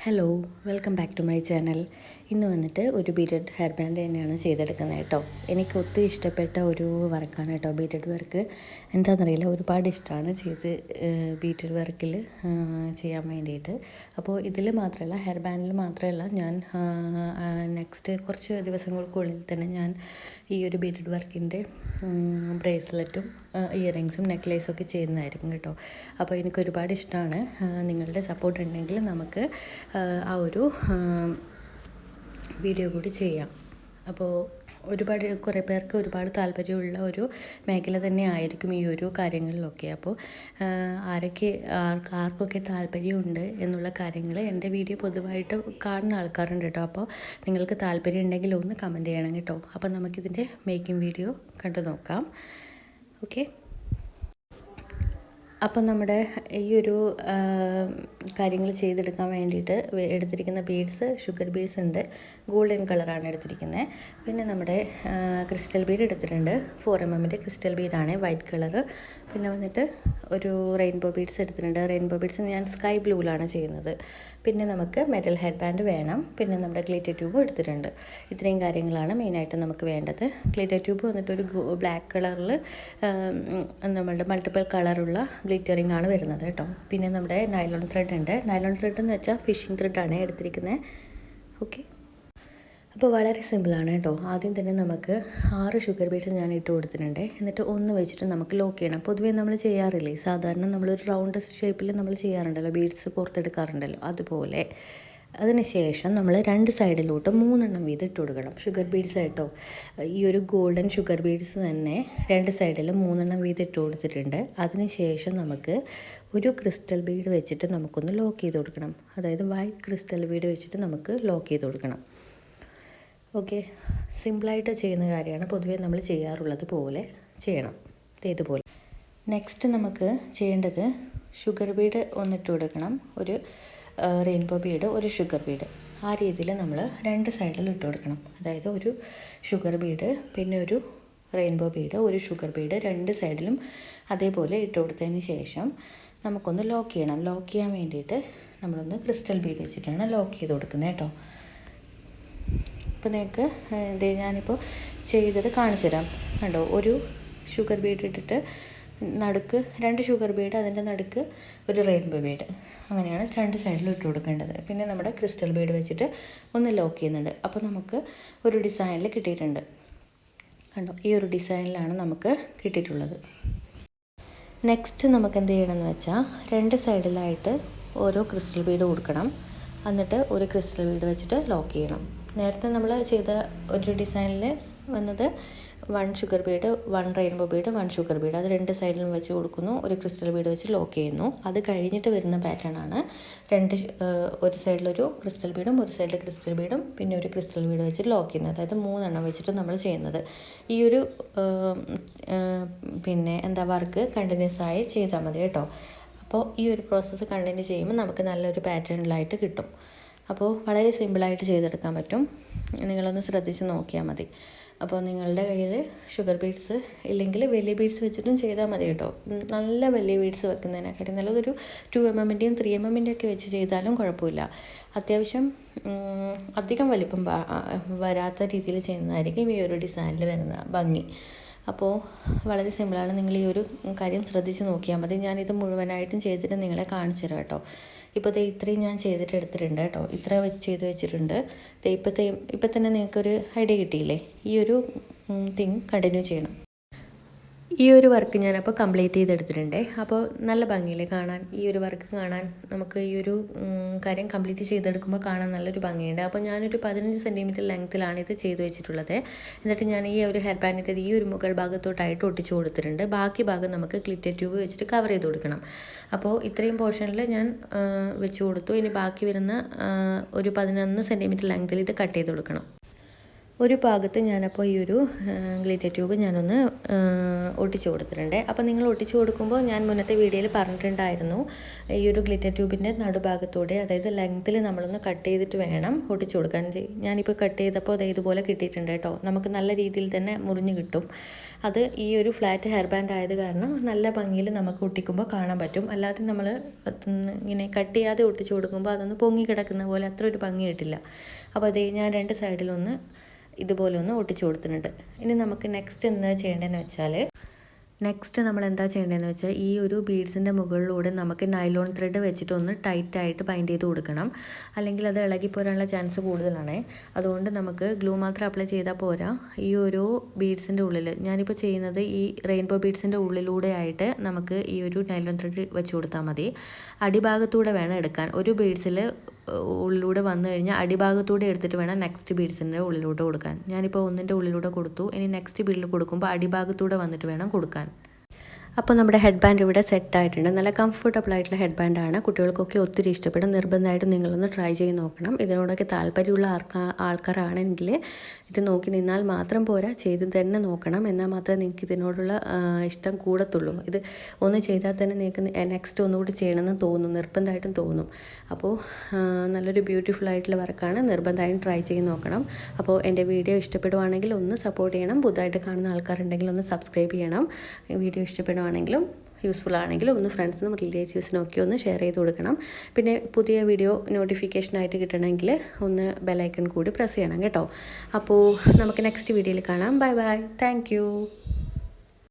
Hello, welcome back to my channel. ഇന്ന് വന്നിട്ട് ഒരു ബീറ്റഡ് ഹെയർ ബാൻഡ് തന്നെയാണ് ചെയ്തെടുക്കുന്നത് കേട്ടോ. എനിക്ക് ഒത്തിരി ഇഷ്ടപ്പെട്ട ഒരു വർക്കാണ് കേട്ടോ ബീറ്റഡ് വർക്ക്. എന്താണെന്നറിയില്ല, ഒരുപാട് ഇഷ്ടമാണ് ബീറ്റഡ് വർക്കിൽ ചെയ്യാൻ വേണ്ടിയിട്ട്. അപ്പോൾ ഇതിൽ മാത്രമല്ല, ഹെയർ ബാൻഡിൽ മാത്രമല്ല, ഞാൻ നെക്സ്റ്റ് കുറച്ച് ദിവസങ്ങൾക്കുള്ളിൽ തന്നെ ഞാൻ ഈ ഒരു ബീറ്റഡ് വർക്കിൻ്റെ ബ്രേസ്ലെറ്റും ഇയറിങ്സും നെക്ലേസും ഒക്കെ ചെയ്യുന്നതായിരിക്കും കേട്ടോ. അപ്പോൾ എനിക്ക് ഒരുപാട് ഇഷ്ടമാണ്. നിങ്ങളുടെ സപ്പോർട്ട് ഉണ്ടെങ്കിൽ നമുക്ക് ആ ഒരു വീഡിയോ കൂടി ചെയ്യാം. അപ്പോൾ കുറേ പേർക്ക് ഒരുപാട് താല്പര്യമുള്ള ഒരു മേഖല തന്നെ ആയിരിക്കും ഈ ഒരു കാര്യങ്ങളിലൊക്കെ. അപ്പോൾ ആർക്കൊക്കെ താല്പര്യമുണ്ട് എന്നുള്ള കാര്യങ്ങൾ എൻ്റെ വീഡിയോ പൊതുവായിട്ട് കാണുന്ന ആൾക്കാരുണ്ട് കേട്ടോ. അപ്പോൾ നിങ്ങൾക്ക് താല്പര്യം ഉണ്ടെങ്കിൽ ഒന്ന് കമൻറ്റ് ചെയ്യണം കേട്ടോ. അപ്പോൾ നമുക്കിതിൻ്റെ മേക്കിംഗ് വീഡിയോ കണ്ടു നോക്കാം. ഓക്കെ, അപ്പം നമ്മുടെ ഈ ഒരു കാര്യങ്ങൾ ചെയ്തെടുക്കാൻ വേണ്ടിയിട്ട് എടുത്തിരിക്കുന്ന ബീഡ്സ് ഷുഗർ ബീഡ്സ് ഉണ്ട്, ഗോൾഡൻ കളറാണ് എടുത്തിരിക്കുന്നത്. പിന്നെ നമ്മുടെ ക്രിസ്റ്റൽ ബീഡ് എടുത്തിട്ടുണ്ട്, 4mm ക്രിസ്റ്റൽ ബീഡാണ്, വൈറ്റ് കളറ്. പിന്നെ വന്നിട്ട് ഒരു റെയിൻബോ ബീഡ്സ് എടുത്തിട്ടുണ്ട്. റെയിൻബോ ബീഡ്സ് ഞാൻ സ്കൈ ബ്ലൂവിലാണ് ചെയ്യുന്നത്. പിന്നെ നമുക്ക് മെറ്റൽ ഹെഡ് ബാൻഡ് വേണം. പിന്നെ നമ്മുടെ ഗ്ലിറ്റർ ട്യൂബും എടുത്തിട്ടുണ്ട്. ഇത്രയും കാര്യങ്ങളാണ് മെയിനായിട്ട് നമുക്ക് വേണ്ടത്. ഗ്ലിറ്റർ ട്യൂബ് വന്നിട്ട് ഒരു ബ്ലാക്ക് കളറിൽ നമ്മളുടെ മൾട്ടിപ്പിൾ കളറുള്ള ഗ്ലിറ്ററിങ് ആണ് വരുന്നത് കേട്ടോ. പിന്നെ നമ്മുടെ നൈലോൺ ത്രെഡ് ഉണ്ട്. നൈലോൺ ത്രെഡ് എന്ന് വെച്ചാൽ ഫിഷിംഗ് ത്രെഡാണ് എടുത്തിരിക്കുന്നത്. ഓക്കെ, അപ്പോൾ വളരെ സിമ്പിളാണ് കേട്ടോ. ആദ്യം തന്നെ നമുക്ക് 6 ഷുഗർ ബീഡ്സ് ഞാൻ ഇട്ട് കൊടുത്തിട്ടുണ്ട്. എന്നിട്ട് ഒന്ന് വെച്ചിട്ട് നമുക്ക് ലോക്ക് ചെയ്യണം. പൊതുവേ നമ്മൾ ചെയ്യാറില്ലേ, സാധാരണ നമ്മളൊരു റൗണ്ട് ഷേപ്പിൽ നമ്മൾ ചെയ്യാറുണ്ടല്ലോ, ബീഡ്സ് കോർത്തെടുക്കാറുണ്ടല്ലോ, അതുപോലെ. അതിനുശേഷം നമ്മൾ 2 സൈഡിലോട്ട് 3 വീതം ഇട്ട് കൊടുക്കണം. ഷുഗർ ബീഡ്സ് കേട്ടോ, ഈ ഒരു ഗോൾഡൻ ഷുഗർ ബീഡ്സ് തന്നെ 2 സൈഡിലും 3 വീതം ഇട്ട് കൊടുത്തിട്ടുണ്ട്. അതിനുശേഷം നമുക്ക് ഒരു ക്രിസ്റ്റൽ ബീഡ് വെച്ചിട്ട് നമുക്കൊന്ന് ലോക്ക് ചെയ്ത് കൊടുക്കണം. അതായത് വൈറ്റ് ക്രിസ്റ്റൽ ബീഡ് വെച്ചിട്ട് നമുക്ക് ലോക്ക് ചെയ്ത് കൊടുക്കണം. ഓക്കെ, സിമ്പിളായിട്ട് ചെയ്യുന്ന കാര്യമാണ്, പൊതുവേ നമ്മൾ ചെയ്യാറുള്ളത് പോലെ ചെയ്യണം. ഇതുപോലെ. നെക്സ്റ്റ് നമുക്ക് ചെയ്യേണ്ടത് ഷുഗർ ബീഡ് ഒന്നിട്ട് കൊടുക്കണം, ഒരു റെയിൻബോ ബീഡ്, ഒരു ഷുഗർ ബീഡ്. ആ രീതിയിൽ നമ്മൾ 2 സൈഡിൽ ഇട്ട് കൊടുക്കണം. അതായത് ഒരു ഷുഗർ ബീഡ്, പിന്നെ ഒരു റെയിൻബോ ബീഡ്, ഒരു ഷുഗർ ബീഡ് 2 സൈഡിലും അതേപോലെ ഇട്ട് കൊടുത്തതിന് ശേഷം നമുക്കൊന്ന് ലോക്ക് ചെയ്യണം. ലോക്ക് ചെയ്യാൻ വേണ്ടിയിട്ട് നമ്മളൊന്ന് ക്രിസ്റ്റൽ ബീഡ് വെച്ചിട്ടാണ് ലോക്ക് ചെയ്ത് കൊടുക്കുന്നത് കേട്ടോ. ഇപ്പോൾ നിങ്ങൾക്ക് ഞാനിപ്പോൾ ചെയ്തത് കാണിച്ചു തരാം. കണ്ടോ, ഒരു ഷുഗർ ബീഡ് ഇട്ടിട്ട് നടുക്ക് 2 ഷുഗർ ബീഡ്, അതിൻ്റെ നടുക്ക് ഒരു റെയിൻബോ ബീഡ്, അങ്ങനെയാണ് 2 സൈഡിലും ഇട്ട് കൊടുക്കേണ്ടത്. പിന്നെ നമ്മുടെ ക്രിസ്റ്റൽ ബീഡ് വെച്ചിട്ട് ഒന്ന് ലോക്ക് ചെയ്യുന്നുണ്ട്. അപ്പോൾ നമുക്ക് ഒരു ഡിസൈനിൽ കിട്ടിയിട്ടുണ്ട്. കണ്ടോ, ഈ ഒരു ഡിസൈനിലാണ് നമുക്ക് കിട്ടിയിട്ടുള്ളത്. നെക്സ്റ്റ് നമുക്ക് എന്ത് ചെയ്യണമെന്ന് വെച്ചാൽ 2 സൈഡിലായിട്ട് ഓരോ ക്രിസ്റ്റൽ ബീഡ് കൊടുക്കണം. എന്നിട്ട് ഒരു ക്രിസ്റ്റൽ ബീഡ് വെച്ചിട്ട് ലോക്ക് ചെയ്യണം. നേരത്തെ നമ്മൾ ചെയ്ത ഒരു ഡിസൈനിൽ വന്നത് 1 sugar bead, 1 rainbow bead, 1 sugar bead, അത് 2 സൈഡിലും വെച്ച് കൊടുക്കുന്നു, ഒരു ക്രിസ്റ്റൽ ബീഡ് വെച്ച് ലോക്ക് ചെയ്യുന്നു. അത് കഴിഞ്ഞിട്ട് വരുന്ന പാറ്റേൺ ആണ് ഒരു സൈഡിലൊരു ക്രിസ്റ്റൽ ബീഡും ഒരു സൈഡിൽ ക്രിസ്റ്റൽ ബീഡും പിന്നെ ഒരു ക്രിസ്റ്റൽ ബീഡ് വെച്ച് ലോക്ക് ചെയ്യുന്നത്. അതായത് 3 വെച്ചിട്ട് നമ്മൾ ചെയ്യുന്നത്. ഈ ഒരു വർക്ക് കണ്ടിന്യൂസ് ആയി ചെയ്താൽ മതി കേട്ടോ. അപ്പോൾ ഈ ഒരു പ്രോസസ്സ് കണ്ടിന്യൂ ചെയ്യുമ്പോൾ നമുക്ക് നല്ലൊരു പാറ്റേണിലായിട്ട് കിട്ടും. അപ്പോൾ വളരെ സിമ്പിളായിട്ട് ചെയ്തെടുക്കാൻ പറ്റും. നിങ്ങളൊന്ന് ശ്രദ്ധിച്ച് നോക്കിയാൽ മതി. അപ്പോൾ നിങ്ങളുടെ കയ്യിൽ ഷുഗർ ബീഡ്സ് ഇല്ലെങ്കിൽ വലിയ ബീഡ്സ് വെച്ചിട്ടും ചെയ്താൽ മതി കേട്ടോ. നല്ല വലിയ ബീഡ്സ് വെക്കുന്നതിനെക്കാട്ടി നല്ലതൊരു 2mmൻ്റെയും 3mmൻ്റെയും ഒക്കെ വെച്ച് ചെയ്താലും കുഴപ്പമില്ല. അത്യാവശ്യം അധികം വലിപ്പം വരാത്ത രീതിയിൽ ചെയ്യുന്നതായിരിക്കും ഈ ഒരു ഡിസൈനിൽ വരുന്ന ഭംഗി. അപ്പോൾ വളരെ സിമ്പിളാണ്. നിങ്ങൾ ഈ ഒരു കാര്യം ശ്രദ്ധിച്ച് നോക്കിയാൽ മതി. ഞാനിത് മുഴുവനായിട്ടും ചെയ്തിട്ട് നിങ്ങളെ കാണിച്ചു തരാം കേട്ടോ. ഇപ്പോൾ ഇത്രയും ഞാൻ ചെയ്തിട്ട് എടുത്തിട്ടുണ്ട് കേട്ടോ. ഇത്ര വെച്ച് ചെയ്ത് വെച്ചിട്ടുണ്ട്. ഇപ്പം തന്നെ നിങ്ങൾക്കൊരു ഐഡിയ കിട്ടിയില്ലേ. ഈ ഒരു തിങ് കണ്ടിന്യൂ ചെയ്യണം. ഈ ഒരു വർക്ക് ഞാനപ്പോൾ കംപ്ലീറ്റ് ചെയ്തെടുത്തിട്ടുണ്ട്. അപ്പോൾ നല്ല ഭംഗിയില്ലേ കാണാൻ. ഈ ഒരു വർക്ക് കാണാൻ നമുക്ക് ഈ ഒരു കാര്യം കംപ്ലീറ്റ് ചെയ്തെടുക്കുമ്പോൾ കാണാൻ നല്ലൊരു ഭംഗിയുണ്ട്. അപ്പോൾ ഞാനൊരു 15 സെൻറ്റിമീറ്റർ ലെങ്ത്തിലാണ് ഇത് ചെയ്ത് വെച്ചിട്ടുള്ളത്. എന്നിട്ട് ഞാൻ ഈ ഒരു ഹെയർ ബാൻഡിൻ്റെ ഈ ഒരു മുകൾ ഭാഗത്തോട്ടായിട്ട് ഒട്ടിച്ച് കൊടുത്തിട്ടുണ്ട്. ബാക്കി ഭാഗം നമുക്ക് ഗ്ലിറ്റർ ട്യൂബ് വെച്ചിട്ട് കവർ ചെയ്ത് കൊടുക്കണം. അപ്പോൾ ഇത്രയും പോർഷനിൽ ഞാൻ വെച്ച് കൊടുത്തു. ഇനി ബാക്കി വരുന്ന ഒരു 11 സെൻറ്റിമീറ്റർ ലെങ്ത്തിൽ ഇത് കട്ട് ചെയ്ത് കൊടുക്കണം. ഒരു ഭാഗത്ത് ഞാനപ്പോൾ ഈ ഒരു ഗ്ലിറ്റർ ട്യൂബ് ഞാനൊന്ന് ഒട്ടിച്ചു കൊടുത്തിട്ടുണ്ട്. അപ്പോൾ നിങ്ങൾ ഒട്ടിച്ചു കൊടുക്കുമ്പോൾ ഞാൻ മുന്നത്തെ വീഡിയോയിൽ പറഞ്ഞിട്ടുണ്ടായിരുന്നു ഈ ഒരു ഗ്ലിറ്റർ ട്യൂബിൻ്റെ നടുഭാഗത്തൂടെ, അതായത് ലെങ്ത്തിൽ നമ്മളൊന്ന് കട്ട് ചെയ്തിട്ട് വേണം ഒട്ടിച്ചു കൊടുക്കാൻ. ഞാനിപ്പോൾ കട്ട് ചെയ്തപ്പോൾ അത് ഇതുപോലെ കിട്ടിയിട്ടുണ്ട് കേട്ടോ. നമുക്ക് നല്ല രീതിയിൽ തന്നെ മുറിഞ്ഞ് കിട്ടും. അത് ഈ ഒരു ഫ്ലാറ്റ് ഹെയർ ബാൻഡ് ആയത് കാരണം നല്ല ഭംഗിയിൽ നമുക്ക് ഒട്ടിക്കുമ്പോൾ കാണാൻ പറ്റും. അല്ലാതെ നമ്മൾ ഇങ്ങനെ കട്ട് ചെയ്യാതെ ഒട്ടിച്ചു കൊടുക്കുമ്പോൾ അതൊന്ന് പൊങ്ങി കിടക്കുന്ന പോലെ അത്ര ഒരു ഭംഗി കിട്ടില്ല. അപ്പോൾ അത് ഞാൻ രണ്ട് സൈഡിലൊന്ന് ഇതുപോലെ ഒന്ന് ഒട്ടിച്ചു കൊടുത്തിട്ടുണ്ട്. ഇനി നമുക്ക് നെക്സ്റ്റ് എന്താ ചെയ്യേണ്ടതെന്ന് വെച്ചാൽ, നമ്മൾ എന്താ ചെയ്യേണ്ടതെന്ന് വെച്ചാൽ ഈ ഒരു ബീഡ്സിൻ്റെ മുകളിലൂടെ നമുക്ക് നൈലോൺ ത്രെഡ് വെച്ചിട്ട് ഒന്ന് ടൈറ്റായിട്ട് ബൈൻഡ് ചെയ്ത് കൊടുക്കണം. അല്ലെങ്കിൽ അത് ഇളകിപ്പോരാനുള്ള ചാൻസ് കൂടുതലാണ്. അതുകൊണ്ട് നമുക്ക് ഗ്ലൂ മാത്രം അപ്ലൈ ചെയ്താൽ പോരാ. ഈ ഒരു ബീഡ്സിൻ്റെ ഉള്ളിൽ ഞാനിപ്പോൾ ചെയ്യുന്നത് ഈ റെയിൻബോ ബീഡ്സിൻ്റെ ഉള്ളിലൂടെ ആയിട്ട് നമുക്ക് ഈ ഒരു നൈലോൺ ത്രെഡ് വെച്ച് കൊടുത്താൽ മതി. അടിഭാഗത്തൂടെ വേണം എടുക്കാൻ. ഒരു ബീഡ്സിൽ ഉള്ളിലൂടെ വന്നു കഴിഞ്ഞാൽ അടിഭാഗത്തൂടെ എടുത്തിട്ട് വേണം നെക്സ്റ്റ് ബീഡ്സിൻ്റെ ഉള്ളിലൂടെ കൊടുക്കാൻ. ഞാനിപ്പോൾ ഒന്നിൻ്റെ ഉള്ളിലൂടെ കൊടുത്തു. ഇനി നെക്സ്റ്റ് ബീഡിൽ കൊടുക്കുമ്പോൾ അടിഭാഗത്തൂടെ വന്നിട്ട് വേണം കൊടുക്കാൻ. അപ്പോൾ നമ്മുടെ ഹെഡ് ബാൻഡ് ഇവിടെ സെറ്റ് ആയിട്ടുണ്ട്. നല്ല കംഫർട്ടബിൾ ആയിട്ടുള്ള ഹെഡ് ബാൻഡാണ്. കുട്ടികൾക്കൊക്കെ ഒത്തിരി ഇഷ്ടപ്പെടും. നിർബന്ധമായിട്ടും നിങ്ങളൊന്ന് ട്രൈ ചെയ്ത് നോക്കണം. ഇതിനോടൊക്കെ താല്പര്യമുള്ള ആൾക്കാരാണെങ്കിൽ ഇത് നോക്കി നിന്നാൽ മാത്രം പോരാ, ചെയ്ത് തന്നെ നോക്കണം. എന്നാൽ മാത്രമേ നിങ്ങൾക്ക് ഇതിനോടുള്ള ഇഷ്ടം കൂടത്തുള്ളൂ. ഇത് ഒന്ന് ചെയ്താൽ തന്നെ നിങ്ങൾക്ക് നെക്സ്റ്റ് ഒന്നുകൂടി ചെയ്യണമെന്ന് തോന്നും, നിർബന്ധമായിട്ടും തോന്നും. അപ്പോൾ നല്ലൊരു ബ്യൂട്ടിഫുൾ ആയിട്ടുള്ള വർക്കാണ്. നിർബന്ധമായും ട്രൈ ചെയ്ത് നോക്കണം. അപ്പോൾ എൻ്റെ വീഡിയോ ഇഷ്ടപ്പെടുവാണെങ്കിൽ ഒന്ന് സപ്പോർട്ട് ചെയ്യണം. പുതുതായിട്ട് കാണുന്ന ആൾക്കാരുണ്ടെങ്കിൽ ഒന്ന് സബ്സ്ക്രൈബ് ചെയ്യണം. വീഡിയോ ഇഷ്ടപ്പെടുവാണെങ്കിലും യൂസ്ഫുൾ ആണെങ്കിലും ഒന്ന് ഫ്രണ്ട്സിനും റിലേറ്റീവ്സിനും ഒക്കെ ഒന്ന് ഷെയർ ചെയ്ത് കൊടുക്കണം. പിന്നെ പുതിയ വീഡിയോ നോട്ടിഫിക്കേഷനായിട്ട് കിട്ടണമെങ്കിൽ ഒന്ന് ബെലൈക്കൺ കൂടി പ്രസ് ചെയ്യണം കേട്ടോ. അപ്പോൾ നമുക്ക് നെക്സ്റ്റ് വീഡിയോയിൽ കാണാം. Bye bye. താങ്ക്